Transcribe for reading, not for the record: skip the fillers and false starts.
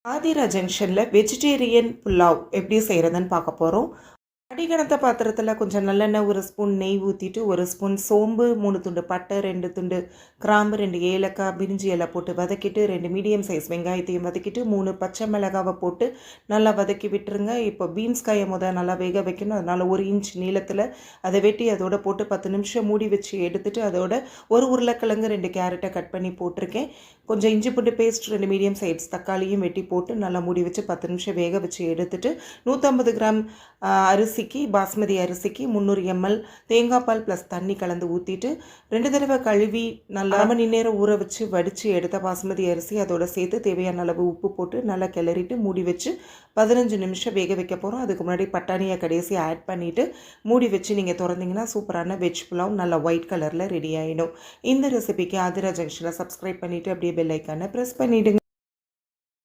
ஆதிரா ஜங்ஷனில் வெஜிடேரியன் புலாவ் எப்படி செய்கிறதுன்னு பார்க்க போகிறோம். அடிகனத்த பாத்திரத்தில் கொஞ்சம் நல்லெண்ணெய், ஒரு ஸ்பூன் நெய் ஊற்றிட்டு, ஒரு ஸ்பூன் சோம்பு, 3 துண்டு பட்டை, 2 துண்டு கிராம்பு, 2 ஏலக்காய், பிரிஞ்சி இலை போட்டு வதக்கிட்டு, 2 மீடியம் சைஸ் வெங்காயத்தையும் வதக்கிட்டு, 3 பச்சை மிளகாவை போட்டு நல்லா வதக்கி விட்டுருங்க. இப்போ பீன்ஸ் காயை நல்லா வேக வைக்கணும். அதனால் 1 இன்ச் நீளத்தில் அதை வெட்டி அதோட போட்டு 10 நிமிஷம் மூடி வச்சு எடுத்துட்டு, அதோட ஒரு உருளைக்கிழங்கு, 2 கேரட்டை கட் பண்ணி போட்டிருக்கேன். கொஞ்சம் இஞ்சி பூண்டு பேஸ்ட், 2 மீடியம் சைஸ் தக்காளியும் வெட்டி போட்டு நல்லா மூடி வச்சு 10 நிமிஷம் வேக வச்சு எடுத்துட்டு, 150 கிராம் அரிசிக்கு, பாஸ்மதி அரிசிக்கு 300 ml தேங்காய் பால் ப்ளஸ் தண்ணி கலந்து ஊற்றிட்டு 2 தடவை கழுவி நல்லா 1 மணி நேரம் ஊற வச்சு வடித்து எடுத்த பாஸ்மதி அரிசி அதோட சேர்த்து தேவையான அளவு உப்பு போட்டு நல்லா கிளறிட்டு மூடி வச்சு 15 நிமிஷம் வேக வைக்க போகிறோம். அதுக்கு முன்னாடி பட்டாணியை கடைசி ஆட் பண்ணிவிட்டு மூடி வச்சு நீங்கள் திறந்தீங்கன்னா சூப்பரான வெஜ் புலாவ் நல்லா ஒயிட் கலரில் ரெடி ஆகிடும். இந்த ரெசிபிக்கு ஆதிரா ஜங்ஷனில் சப்ஸ்கிரைப் பண்ணிவிட்டு அப்படியே பெல் ஐக்கானை ப்ரெஸ் பண்ணிவிடுங்க.